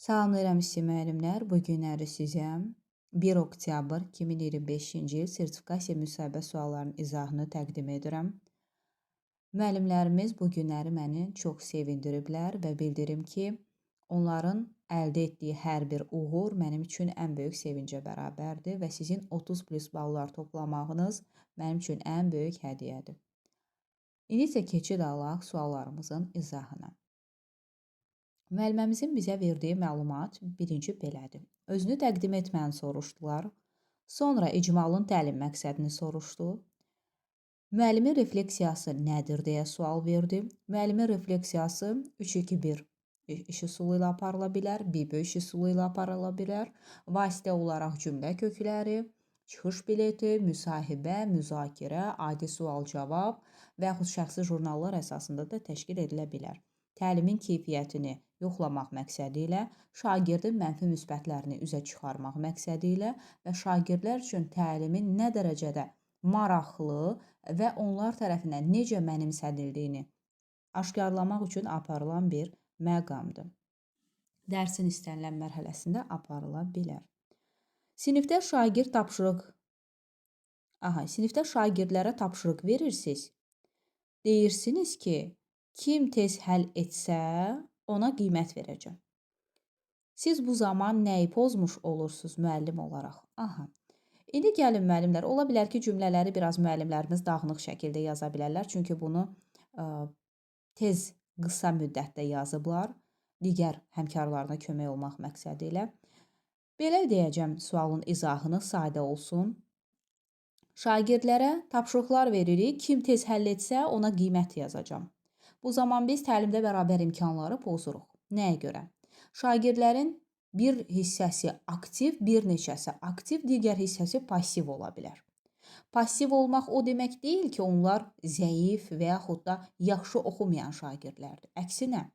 Salamlayıram sizi müəllimlər. Bu günləri sizə 1 oktyabr 2025-ci il sertifikasiya müsahibə suallarının izahını təqdim edirəm. Müəllimlərimiz bu günləri məni çox sevindiriblər və bildirim ki, onların əldə etdiyi hər bir uğur mənim üçün ən böyük sevincə bərabərdir və sizin 30+ ballar toplamağınız mənim üçün ən böyük hədiyyədir. İndi isə keçid alaq suallarımızın izahına. Müəlliməmizin bizə verdiyi məlumat birinci belədir. Özünü təqdim etməni soruşdular. Sonra icmalın təlim məqsədini soruşdu. Müəllimin refleksiyası nədir deyə sual verdi. Müəllimin refleksiyası 3-2-1 iş üsulu ilə aparıla bilər, BB iş üsulu ilə aparıla bilər. Vasitə olaraq cümlə kökləri, çıxış bileti, müsahibə, müzakirə, adi sual-cavab və yaxud şəxsi jurnallar əsasında da təşkil edilə bilər. Təlimin keyfiyyətini yoxlamaq məqsədi ilə, şagirdin mənfi müsbətlərini üzə çıxarmaq məqsədi ilə və şagirdlər üçün təlimin nə dərəcədə maraqlı və onlar tərəfindən necə mənimsədildiyini aşkarlamaq üçün aparılan bir məqamdır. Dərsin istənilən mərhələsində aparıla bilər. Sinifdə şagirdlərə tapşırıq verirsiniz. Deyirsiniz ki, kim tez həll etsə, ona qiymət verəcəm. Siz bu zaman nəyi pozmuş olursunuz müəllim olaraq? İndi gəlin müəllimlər, ola bilər ki, cümlələri biraz müəllimlərimiz dağınıq şəkildə yaza bilərlər. Çünki bunu tez, qısa müddətdə yazıblar. Digər həmkarlarına kömək olmaq məqsədi ilə. Belə deyəcəm sualın izahını sadə olsun. Şagirdlərə tapşırıqlar veririk. Kim tez həll etsə, ona qiymət yazacam. Bu zaman biz təlimdə bərabər imkanları pozuruq. Nəyə görə? Şagirdlərin bir hissəsi aktiv, bir neçəsi aktiv, digər hissəsi passiv ola bilər. Passiv olmaq o demək deyil ki, onlar zəif və yaxud da yaxşı oxumayan şagirdlərdir. Əksinə,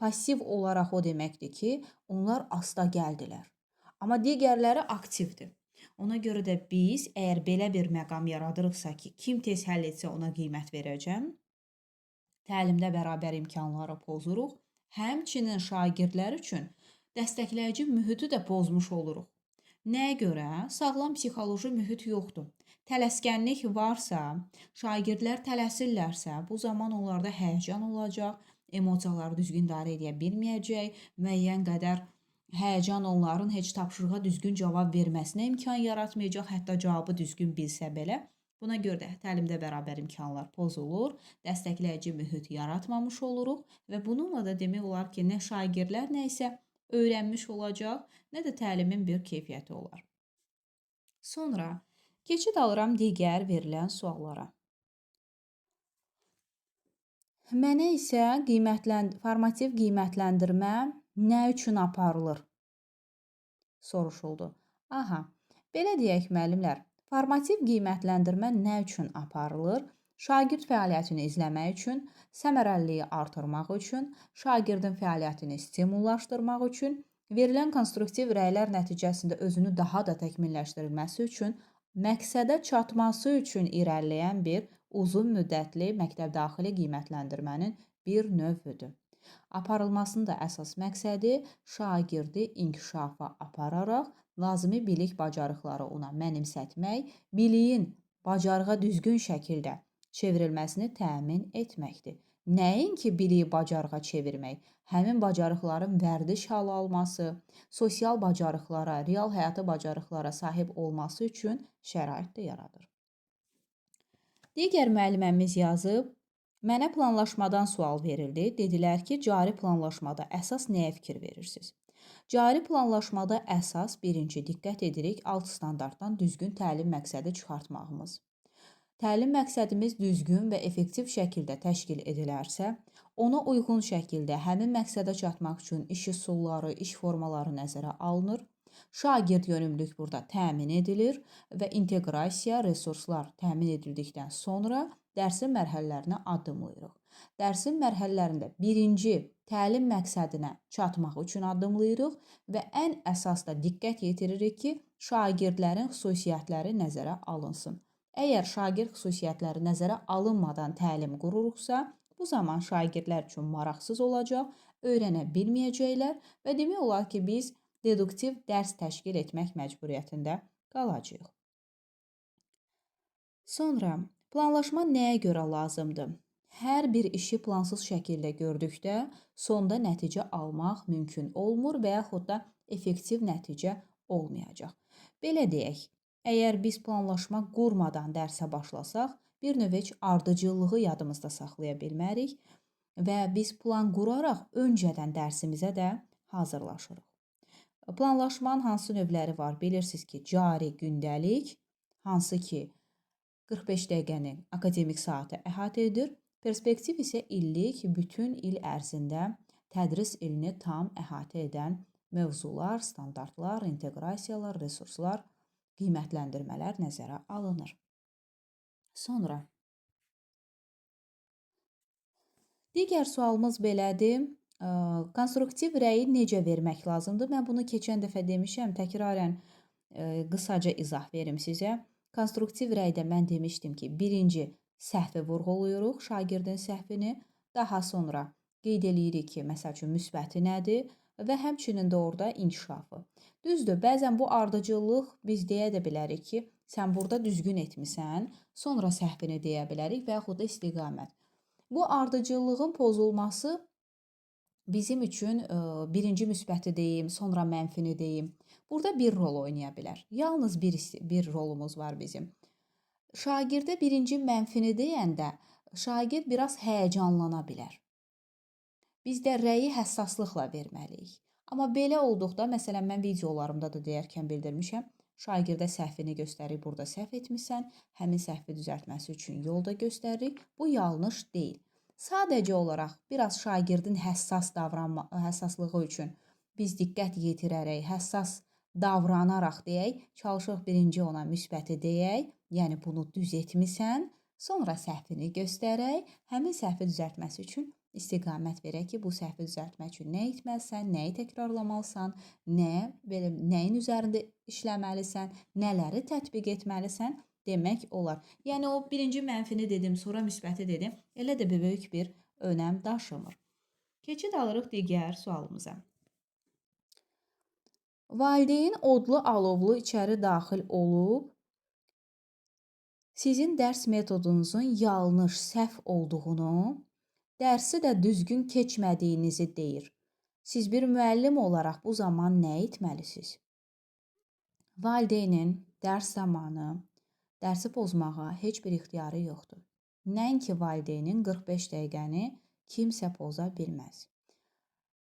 passiv olaraq o deməkdir ki, onlar asta gəldilər. Amma digərləri aktivdir. Ona görə də biz əgər belə bir məqam yaradırıqsa ki, kim tez həll etsə ona qiymət verəcəm, təlimdə bərabər imkanları pozuruq. Həmçinin şagirdlər üçün dəstəkləyici mühiti də pozmuş oluruq. Nəyə görə? Sağlam psixoloji mühit yoxdur. Tələskənlik varsa, şagirdlər tələsirlərsə, bu zaman onlarda həyəcan olacaq, emosiyaları düzgün idarə edə bilməyəcək, müəyyən qədər həyəcan onların heç tapşırığa düzgün cavab verməsinə imkan yaratmayacaq, hətta cavabı düzgün bilsə belə. Buna görə də təlimdə bərabər imkanlar pozulur, dəstəkləyici mühit yaratmamış oluruq və bununla da demək olar ki, nə şagirdlər nə isə öyrənmiş olacaq, nə də təlimin bir keyfiyyəti olar. Sonra keçid alıram digər verilən suallara. Mənə isə formativ qiymətləndirmə nə üçün aparılır? Soruşuldu. Belə deyək müəllimlər. Formativ qiymətləndirmə nə üçün aparılır? Şagird fəaliyyətini izləmək üçün, səmərəliliyi artırmaq üçün, şagirdin fəaliyyətini stimullaşdırmaq üçün, verilən konstruktiv rəylər nəticəsində özünü daha da təkmilləşdirilməsi üçün, məqsədə çatması üçün irəliləyən bir uzun müddətli məktəbdaxili qiymətləndirmənin bir növüdür. Aparılmasının da əsas məqsədi şagirdi inkişafa apararaq lazımi bilik bacarıqları ona mənimsətmək, biliyin bacarığa düzgün şəkildə çevrilməsini təmin etməkdir. Nəinki biliyi bacarığa çevirmək, həmin bacarıqların vərdiş halı alması, sosial bacarıqlara, real həyatı bacarıqlara sahib olması üçün şərait də yaradır. Digər müəlliməmiz yazıb, mənə planlaşmadan sual verildi. Dedilər ki, cari planlaşmada əsas nəyə fikir verirsiniz? Cari planlaşmada əsas birinci diqqət edirik alt standartdan düzgün təlim məqsədi çıxartmağımız. Təlim məqsədimiz düzgün və effektiv şəkildə təşkil edilərsə, ona uyğun şəkildə həmin məqsədə çatmaq üçün iş üsulları, iş formaları nəzərə alınır. Şagird yönümlülük burada təmin edilir və inteqrasiya, resurslar təmin edildikdən sonra dərsin mərhələlərinə addımlayırıq. Dərsin mərhələlərində birinci təlim məqsədinə çatmaq üçün addımlayırıq və ən əsas da diqqət yetiririk ki, şagirdlərin xüsusiyyətləri nəzərə alınsın. Əgər şagird xüsusiyyətləri nəzərə alınmadan təlim qururuqsa, bu zaman şagirdlər üçün maraqsız olacaq, öyrənə bilməyəcəklər və demək olar ki, biz deduktiv dərs təşkil etmək məcburiyyətində qalacağıq. Sonra, planlaşma nəyə görə lazımdır? Hər bir işi plansız şəkildə gördükdə sonda nəticə almaq mümkün olmur və yaxud da effektiv nəticə olmayacaq. Belə deyək, əgər biz planlaşma qurmadan dərsə başlasaq, bir növ heç ardıcıllığı yadımızda saxlaya bilmərik və biz plan quraraq öncədən dərsimizə də hazırlaşırıq. Planlaşmanın hansı növləri var? Bilirsiniz ki, cari gündəlik, hansı ki 45 dəqiqəni akademik saatı əhatə edir. Perspektiv isə illik, bütün il ərzində tədris ilini tam əhatə edən mövzular, standartlar, inteqrasiyalar, resurslar, qiymətləndirmələr nəzərə alınır. Sonra, digər sualımız belədir. Konstruktiv rəyi necə vermək lazımdır? Mən bunu keçən dəfə demişəm, təkrarən qısaca izah verim sizə. Konstruktiv rəydə mən demişdim ki, birinci səhvi vurğulayırıq, şagirdin səhvini, daha sonra qeyd eləyirik ki, məsəl üçün müsbəti nədir və həmçinin də orada inkişafı. Düzdür, bəzən bu ardıcıllıq biz deyə də bilərik ki, sən burada düzgün etmisən, sonra səhvini deyə bilərik və yaxud da istiqamət. Bu ardıcıllığın pozulması bizim üçün birinci müsbəti deyim, sonra mənfini deyim. Burada bir rol oynaya bilər. Yalnız bir rolumuz var bizim. Şagirdə birinci mənfini deyəndə şagird biraz həyəcanlana bilər. Biz də rəyi həssaslıqla verməliyik. Amma belə olduqda, məsələn, mən videolarımda da deyərkən bildirmişəm, şagirdə səhvini göstərik, burada səhv etmişsən, həmin səhvi düzəltməsi üçün yolda göstəririk. Bu yanlış deyil. Sadəcə olaraq biraz şagirdin həssaslığı üçün biz diqqət yetirərək, həssas davranaraq deyək, çalışıq birinci ona müsbəti deyək, yəni bunu düz etmisən, sonra səhvini göstərək, həmin səhvi düzəltməsi üçün istiqamət verək ki, bu səhvi düzəltmək üçün nə etməlisən, nəyi təkrarlamalısan, nəyin üzərində işləməlisən, nələri tətbiq etməlisən demək olar. Yəni o birinci mənfini dedim, sonra müsbəti dedim, elə də böyük bir önəm daşımır. Keçid alırıq digər sualımıza. Valideyn odlu alovlu içəri daxil olub, sizin dərs metodunuzun yanlış, səhv olduğunu, dərsi də düzgün keçmədiyinizi deyir. Siz bir müəllim olaraq bu zaman nə etməlisiniz? Valideynin dərs zamanı dərsi pozmağa heç bir ixtiyarı yoxdur. Nəinki valideynin 45 dəqiqəni kimsə poza bilməz.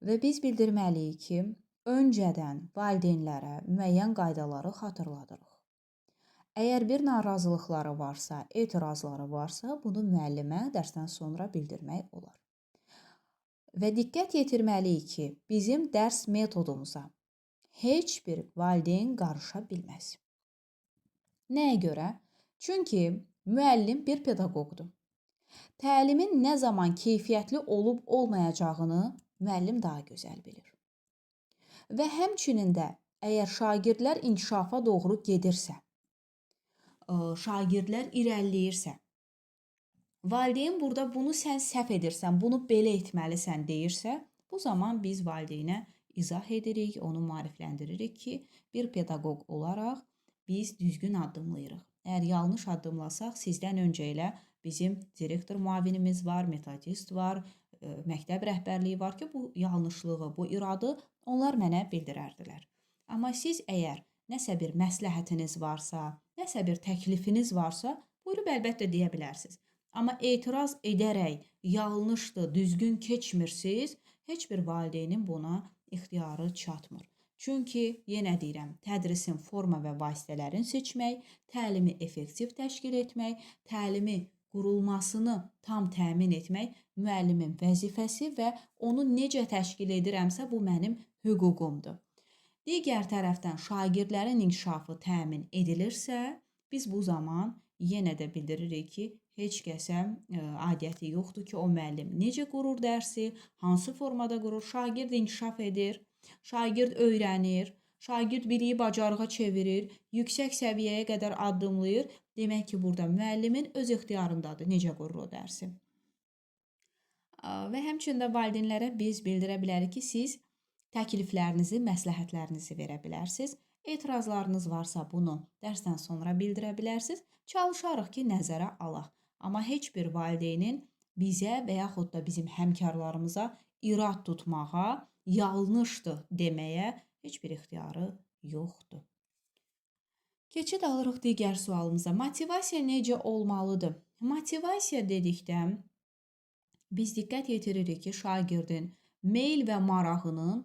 Və biz bildirməliyik ki, öncədən valideynlərə müəyyən qaydaları xatırladırıq. Əgər bir narazılıqları varsa, etirazları varsa, bunu müəllimə dərsdən sonra bildirmək olar. Və diqqət yetirməliyik ki, bizim dərs metodumuza heç bir valideyn qarışa bilməz. Nəyə görə? Çünki müəllim bir pedaqoqdur. Təlimin nə zaman keyfiyyətli olub olmayacağını müəllim daha gözəl bilir. Və həmçinin də əgər şagirdlər inkişafa doğru gedirsə, şagirdlər irəliləyirsə, valideyn burada bunu sən səhv edirsən, bunu belə etməlisən deyirsə, bu zaman biz valideynə izah edirik, onu maarifləndiririk ki, bir pedaqoq olaraq biz düzgün addımlayırıq. Əgər yanlış addımlasaq, sizdən öncə elə bizim direktor müavinimiz var, metodist var, məktəb rəhbərliyi var ki, bu yanlışlığı, bu iradı onlar mənə bildirərdilər. Amma siz əgər nəsə bir məsləhətiniz varsa, nəsə bir təklifiniz varsa, buyurub əlbəttə deyə bilərsiniz. Amma etiraz edərək yanlışdır, düzgün keçmirsiniz, heç bir valideynin buna ixtiyarı çatmır. Çünki, yenə deyirəm, tədrisin forma və vasitələrini seçmək, təlimi effektiv təşkil etmək, təlimi qurulmasını tam təmin etmək müəllimin vəzifəsi və onu necə təşkil edirəmsə, bu mənim hüququmdur. Digər tərəfdən şagirdlərin inkişafı təmin edilirsə, biz bu zaman yenə də bildiririk ki, heç kəsə adiyyəti yoxdur ki, o müəllim necə qurur dərsi, hansı formada qurur, şagird inkişaf edir, şagird öyrənir, şagird biliyi bacarığa çevirir, yüksək səviyyəyə qədər addımlayır. Demək ki, burada müəllimin öz ixtiyarındadır, necə qurur o dərsi. Və həmçinin də valideynlərə biz bildirə bilərik ki, siz təkliflərinizi, məsləhətlərinizi verə bilərsiniz. Etirazlarınız varsa bunu dərsdən sonra bildirə bilərsiniz. Çalışarıq ki, nəzərə alaq. Amma heç bir valideynin bizə və yaxud da bizim həmkarlarımıza irad tutmağa, yanlışdır deməyə heç bir ixtiyarı yoxdur. Keçid alırıq digər sualımıza. Motivasiya necə olmalıdır? Motivasiya dedikdə biz diqqət yetiririk ki, şagirdin meyl və marağının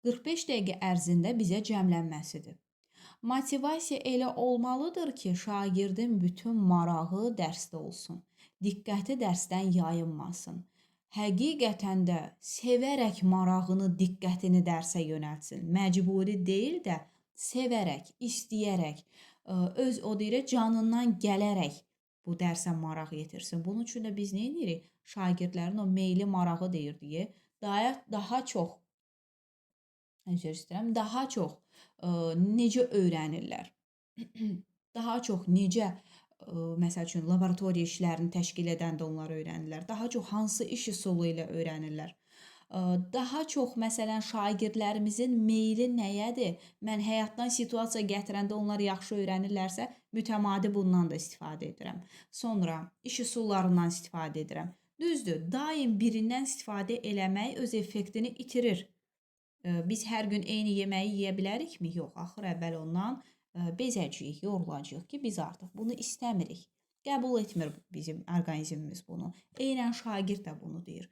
45 dəqiqə ərzində bizə cəmlənməsidir. Motivasiya elə olmalıdır ki, şagirdin bütün marağı dərsdə olsun. Diqqəti dərsdən yayınmasın. Həqiqətən də sevərək marağını, diqqətini dərsə yönəltsin. Məcburi deyil də sevərək, istəyərək, öz o deyir canından gələrək bu dərsə maraq yetirsin. Bunun üçün də biz nə edirik? Şagirdlərin o meyli marağı deyir deyə daha çox necə öyrənirlər? Daha çox necə məsəl üçün laboratoriya işlərini təşkil edəndə onlar öyrənirlər. Daha çox hansı iş üsulu ilə öyrənirlər. Daha çox məsələn şagirdlərimizin meyli nəyədir? Mən həyatdan situasiya gətirəndə onlar yaxşı öyrənirlərsə, mütəmadi bundan da istifadə edirəm. Sonra iş üsullarından istifadə edirəm. Düzdür, daim birindən istifadə eləmək öz effektini itirir. Biz hər gün eyni yeməyi yeyə bilərikmi? Yox, axır əvvəl ondan bezəcəyik, yorulacağıq ki, biz artıq bunu istəmirik. Qəbul etmir bizim orqanizmimiz bunu. Eynən şagird də bunu deyir.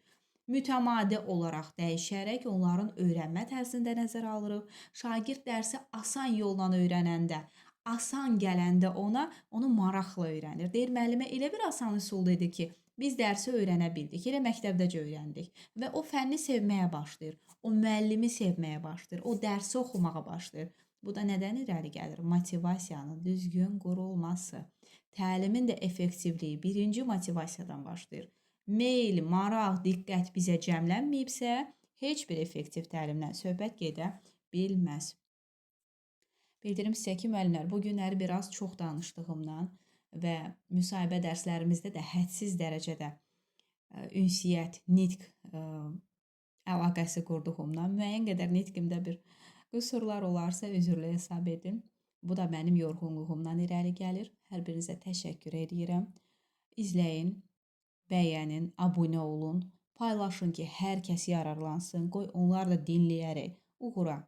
Mütəmadi olaraq dəyişərək onların öyrənmə tərzində nəzərə alırıq. Şagird dərsi asan yolla öyrənəndə, asan gələndə onu maraqla öyrənir. Deyir, müəllimə elə bir asan üsul dedi ki, biz dərsi öyrənə bildik, elə məktəbdəcə öyrəndik və o fənni sevməyə başlayır, o müəllimi sevməyə başlayır, o dərsi oxumağa başlayır. Bu da nədən irəli gəlir? Motivasiyanın düzgün qurulması. Təlimin də effektivliyi birinci motivasiyadan başlayır. Meyl, maraq, diqqət bizə cəmlənməyibsə, heç bir effektiv təlimdən söhbət gedə bilməz. Bildirim sizə ki, müəllimlər, bu günləri biraz çox danışdığımdan və müsahibə dərslərimizdə də hədsiz dərəcədə ünsiyyət, nitq əlaqəsi qurduğumdan müəyyən qədər nitqimdə bir qüsurlar olarsa üzrlü hesab edin. Bu da mənim yorğunluğumdan irəli gəlir. Hər birinizə təşəkkür edirəm. İzləyin, bəyənin, abunə olun, paylaşın ki, hər kəs yararlansın. Qoy onlar da dinləyərək uğura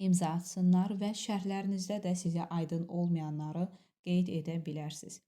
imza atsınlar və şərhlərinizdə də sizə aydın olmayanları qeyd edə bilərsiniz.